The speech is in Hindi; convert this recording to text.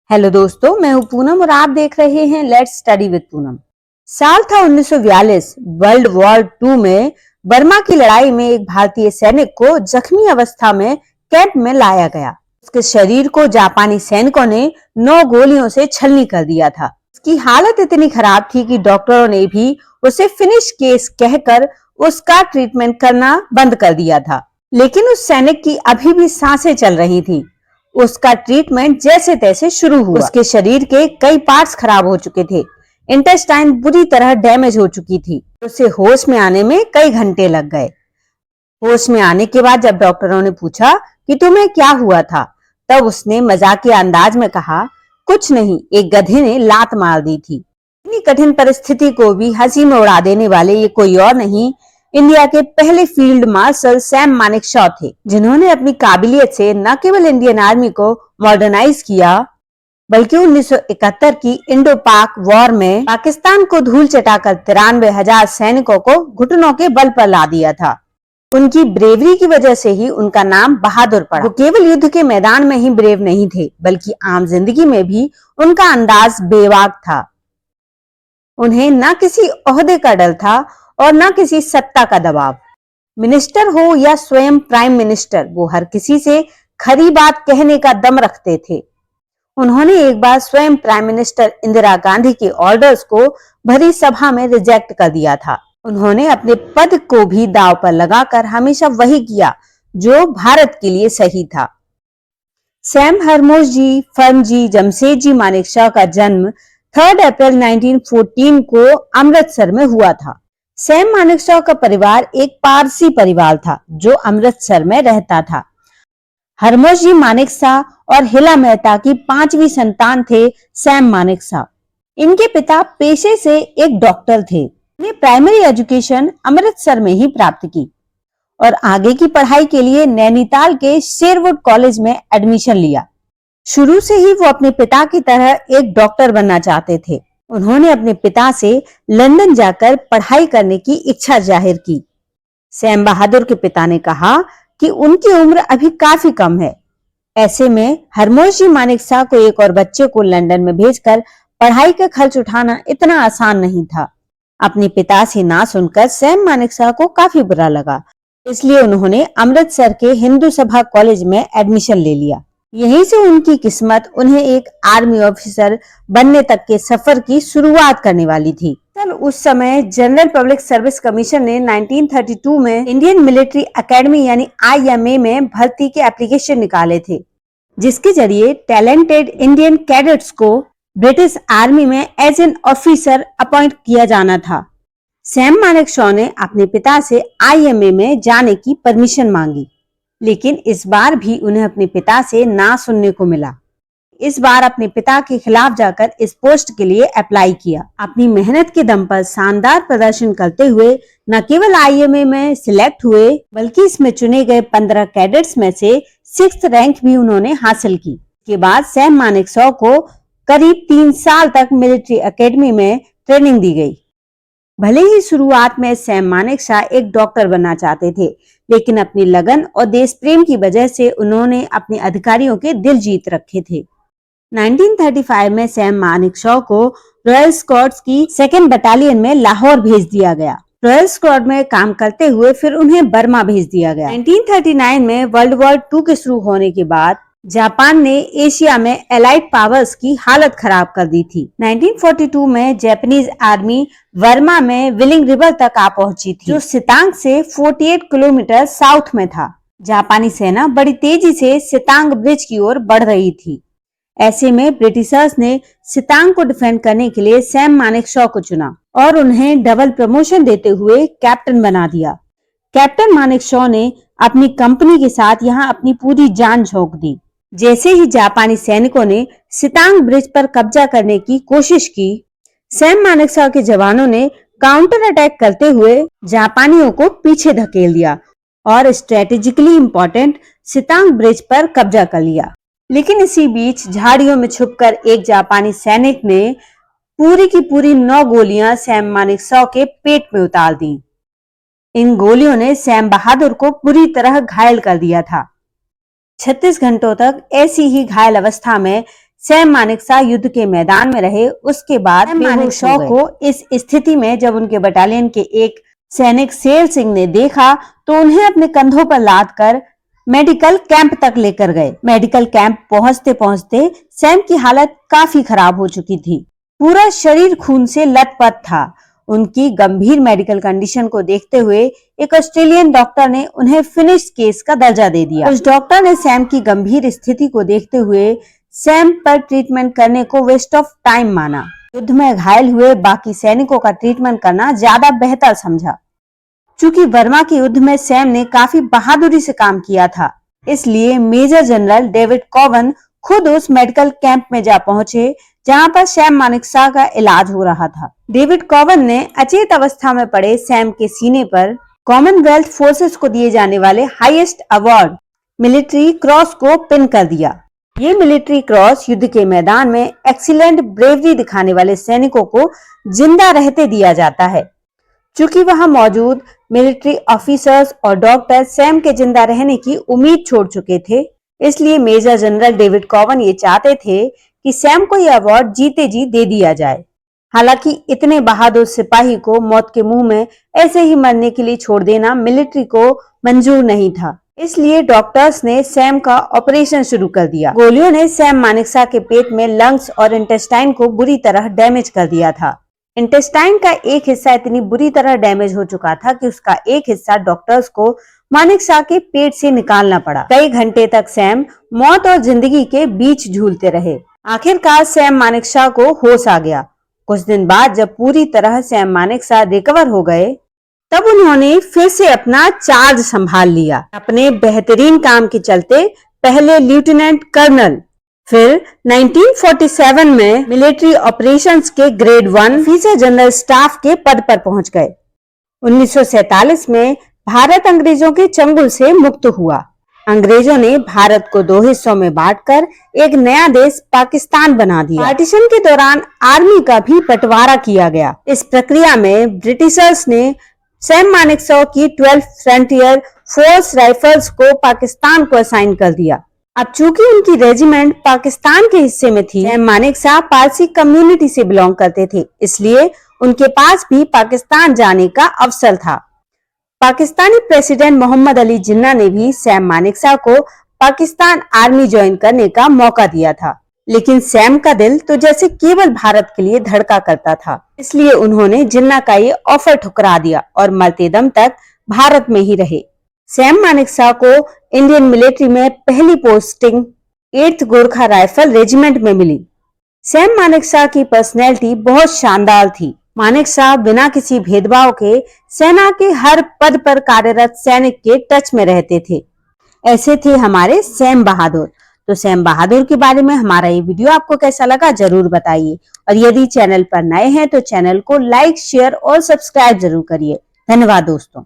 हेलो दोस्तों, मैं हूं पूनम और आप देख रहे हैं लेट्स स्टडी विद पूनम। साल था 1942। वर्ल्ड वॉर 2 में बर्मा की लड़ाई में एक भारतीय सैनिक को जख्मी अवस्था में कैंप में लाया गया। उसके शरीर को जापानी सैनिकों ने 9 गोलियों से छलनी कर दिया था। उसकी हालत इतनी खराब थी कि डॉक्टरों ने भी उसे फिनिश केस कहकर उसका ट्रीटमेंट करना बंद कर दिया था। लेकिन उस सैनिक की अभी भी सांसें चल रही थी। उसका ट्रीटमेंट जैसे तैसे शुरू हुआ। उसके शरीर के कई पार्ट्स खराब हो चुके थे। इंटेस्टाइन बुरी तरह डैमेज हो चुकी थी। उसे होश में आने में कई घंटे लग गए। होश में आने के बाद जब डॉक्टरों ने पूछा कि तुम्हें क्या हुआ था, तब उसने मजाकिया अंदाज में कहा, कुछ नहीं, एक गधे ने लात मार दी थी। इतनी कठिन परिस्थिति को भी हंसी में उड़ा देने वाले ये कोई और नहीं, इंडिया के पहले फील्ड मार्शल सैम मानेकशॉ थे, जिन्होंने अपनी काबिलियत से न केवल इंडियन आर्मी को मॉडर्नाइज किया, बल्कि 1971 की इंडो पाक वॉर में पाकिस्तान को धूल चटाकर 93,000 सैनिकों को घुटनों के बल पर ला दिया था। उनकी ब्रेवरी की वजह से ही उनका नाम बहादुर पड़ा। वो केवल युद्ध के मैदान में ही ब्रेव नहीं थे, बल्कि आम जिंदगी में भी उनका अंदाज बेबाक था। उन्हें न किसी ओहदे का डर था और न किसी सत्ता का दबाव। मिनिस्टर हो या स्वयं प्राइम मिनिस्टर, वो हर किसी से खरी बात कहने का दम रखते थे। उन्होंने एक बार स्वयं प्राइम मिनिस्टर इंदिरा गांधी के ऑर्डर्स को भरी सभा में रिजेक्ट कर दिया था। उन्होंने अपने पद को भी दांव पर लगाकर हमेशा वही किया जो भारत के लिए सही था। सैम हरमोश जी, फर्मजी जमशेदजी मानेकशॉ का जन्म 3 अप्रैल 1914 को अमृतसर में हुआ था। सैम मानेकशॉ का परिवार एक पारसी परिवार था जो अमृतसर में रहता था। हरमोश जी मानेकशॉ और हिला मेहता की 5वीं संतान थे सैम मानेकशॉ। इनके पिता पेशे से एक डॉक्टर थे। उन्हें प्राइमरी एजुकेशन अमृतसर में ही प्राप्त की और आगे की पढ़ाई के लिए नैनीताल के शेरवुड कॉलेज में एडमिशन लिया। शुरू से ही वो अपने पिता की तरह एक डॉक्टर बनना चाहते थे। उन्होंने अपने पिता से लंदन जाकर पढ़ाई करने की इच्छा जाहिर की। सैम बहादुर के पिता ने कहा कि उनकी उम्र अभी काफी कम है। ऐसे में हरमोश जी मानेकशॉ को एक और बच्चे को लंदन में भेजकर पढ़ाई का खर्च उठाना इतना आसान नहीं था। अपने पिता से ना सुनकर सैम मानेकशॉ को काफी बुरा लगा, इसलिए उन्होंने अमृतसर के हिंदू सभा कॉलेज में एडमिशन ले लिया। यहीं से उनकी किस्मत उन्हें एक आर्मी ऑफिसर बनने तक के सफर की शुरुआत करने वाली थी। उस समय जनरल पब्लिक सर्विस कमीशन ने 1932 में इंडियन मिलिट्री एकेडमी यानी IMA में भर्ती के एप्लीकेशन निकाले थे, जिसके जरिए टैलेंटेड इंडियन कैडेट्स को ब्रिटिश आर्मी में एज एन ऑफिसर अपॉइंट किया जाना था। सैम मानेकशॉ ने अपने पिता से IMA में जाने की परमिशन मांगी, लेकिन इस बार भी उन्हें अपने पिता से ना सुनने को मिला। इस बार अपने पिता के खिलाफ जाकर इस पोस्ट के लिए अप्लाई किया। अपनी मेहनत के दम पर शानदार प्रदर्शन करते हुए न केवल IMA में सिलेक्ट हुए, बल्कि इसमें चुने गए 15 कैडेट्स में से 6th रैंक भी उन्होंने हासिल की। के बाद सैम मानेकशॉ को करीब 3 साल तक मिलिट्री एकेडमी में ट्रेनिंग दी गई। भले ही शुरुआत में सैम मानेकशॉ एक डॉक्टर बनना चाहते थे, लेकिन अपनी लगन और देश प्रेम की वजह से उन्होंने अपने अधिकारियों के दिल जीत रखे थे। 1935 में सैम मानेकशॉ को रॉयल स्कॉट्स की 2nd बटालियन में लाहौर भेज दिया गया। रॉयल स्क्वाड में काम करते हुए फिर उन्हें बर्मा भेज दिया गया। 1939 में वर्ल्ड वॉर 2 के शुरू होने के बाद जापान ने एशिया में एलाइड पावर्स की हालत खराब कर दी थी। 1942 में जापानीज आर्मी बर्मा में विलिंग रिवर तक आ पहुंची थी, जो सितांग से 48 किलोमीटर साउथ में था। जापानी सेना बड़ी तेजी से सितांग ब्रिज की ओर बढ़ रही थी। ऐसे में ब्रिटिशर्स ने सितांग को डिफेंड करने के लिए सैम मानेकशॉ को चुना और उन्हें डबल प्रमोशन देते हुए कैप्टन बना दिया। कैप्टन मानेकशॉ ने अपनी कंपनी के साथ यहाँ अपनी पूरी जान झोंक दी। जैसे ही जापानी सैनिकों ने सितांग ब्रिज पर कब्जा करने की कोशिश की, सैम मानेकशॉ के जवानों ने काउंटर अटैक करते हुए जापानियों को पीछे धकेल दिया और स्ट्रेटेजिकली इंपॉर्टेंट सितांग ब्रिज पर कब्जा कर लिया। लेकिन इसी बीच झाड़ियों में छुपकर एक जापानी सैनिक ने पूरी की पूरी 9 गोलियां सैम मानेकशॉ के पेट में उतार दी। इन गोलियों ने सैम बहादुर को बुरी तरह घायल कर दिया था। 36 घंटों तक ऐसी ही घायल अवस्था में सैम मानेकशॉ युद्ध के मैदान में रहे। उसके बाद मानेकशॉ को इस स्थिति में जब उनके बटालियन के एक सैनिक शेर सिंह ने देखा तो उन्हें अपने कंधों पर लाद कर मेडिकल कैंप तक लेकर गए। मेडिकल कैंप पहुंचते पहुंचते सैम की हालत काफी खराब हो चुकी थी। पूरा शरीर खून से लथपथ था। उनकी गंभीर मेडिकल कंडीशन को देखते हुए एक ऑस्ट्रेलियन डॉक्टर ने उन्हें फिनिश केस का दर्जा दे दिया। उस डॉक्टर ने सैम की गंभीर स्थिति को देखते हुए सैम पर ट्रीटमेंट करने को वेस्ट ऑफ टाइम माना। युद्ध में घायल हुए बाकी सैनिकों का ट्रीटमेंट करना ज्यादा बेहतर समझा। चूंकि बर्मा के युद्ध में सैम ने काफी बहादुरी से काम किया था, इसलिए मेजर जनरल डेविड कॉवन खुद उस मेडिकल कैंप में जा पहुंचे जहां पर सैम मानेकशॉ का इलाज हो रहा था। डेविड कॉवन ने अचेत अवस्था में पड़े सैम के सीने पर कॉमनवेल्थ फोर्सेस को दिए जाने वाले हाईएस्ट अवार्ड मिलिट्री क्रॉस को पिन कर दिया। ये मिलिट्री क्रॉस युद्ध के मैदान में एक्सीलेंट ब्रेवरी दिखाने वाले सैनिकों को जिंदा रहते दिया जाता है। चूंकि वहां मौजूद मिलिट्री ऑफिसर्स और डॉक्टर सैम के जिंदा रहने की उम्मीद छोड़ चुके थे, इसलिए मेजर जनरल डेविड कॉवन ये चाहते थे कि सैम को यह अवार्ड जीते जी दे दिया जाए। हालांकि इतने बहादुर सिपाही को मौत के मुंह में ऐसे ही मरने के लिए छोड़ देना मिलिट्री को मंजूर नहीं था। इसलिए डॉक्टर्स ने सैम का ऑपरेशन शुरू कर दिया। गोलियों ने सैम मानेकशॉ के पेट में लंग्स और इंटेस्टाइन को बुरी तरह डैमेज कर दिया था। इंटेस्टाइन का एक हिस्सा इतनी बुरी तरह डैमेज हो चुका था कि उसका एक हिस्सा डॉक्टर्स को मानेकशॉ के पेट से निकालना पड़ा। कई घंटे तक सैम मौत और जिंदगी के बीच झूलते रहे। आखिरकार सैम मानेकशॉ को होश आ गया। कुछ दिन बाद जब पूरी तरह सैम मानेकशॉ रिकवर हो गए, तब उन्होंने फिर से अपना चार्ज संभाल लिया। अपने बेहतरीन काम के चलते पहले लेफ्टिनेंट कर्नल, फिर 1947 में मिलिट्री ऑपरेशंस के ग्रेड 1 ऑफिसर जनरल स्टाफ के पद पर पहुंच गए। 1947 में भारत अंग्रेजों के चंगुल से मुक्त हुआ। अंग्रेजों ने भारत को 2 हिस्सों में बांटकर एक नया देश पाकिस्तान बना दिया। पार्टीशन के दौरान आर्मी का भी बंटवारा किया गया। इस प्रक्रिया में ब्रिटिशर्स ने सैम मानेकशॉ की 12th फ्रंटियर फोर्स राइफल्स को पाकिस्तान को असाइन कर दिया। अब चूंकि उनकी रेजिमेंट पाकिस्तान के हिस्से में थी, सैम मानेकशॉ पारसी कम्युनिटी से बिलोंग करते थे, इसलिए उनके पास भी पाकिस्तान जाने का अवसर था। पाकिस्तानी प्रेसिडेंट मोहम्मद अली जिन्ना ने भी सैम मानेकशॉ को पाकिस्तान आर्मी ज्वाइन करने का मौका दिया था, लेकिन सैम का दिल तो जैसे केवल भारत के लिए धड़का करता था, इसलिए उन्होंने जिन्ना का ये ऑफर ठुकरा दिया और मरते दम तक भारत में ही रहे। सैम मानेकशॉ को इंडियन मिलिट्री में पहली posting 8th Gorkha rifle regiment में मिली। सैम मानेकशॉ की पर्सनैलिटी बहुत शानदार थी। मानेकशॉ बिना किसी भेदभाव के सेना के हर पद पर कार्यरत सैनिक के टच में रहते थे। ऐसे थे हमारे सैम बहादुर। तो सैम बहादुर के बारे में हमारा ये वीडियो आपको कैसा लगा जरूर बताइए, और यदि चैनल पर नए हैं तो चैनल को लाइक, शेयर और सब्सक्राइब जरूर करिए। धन्यवाद दोस्तों।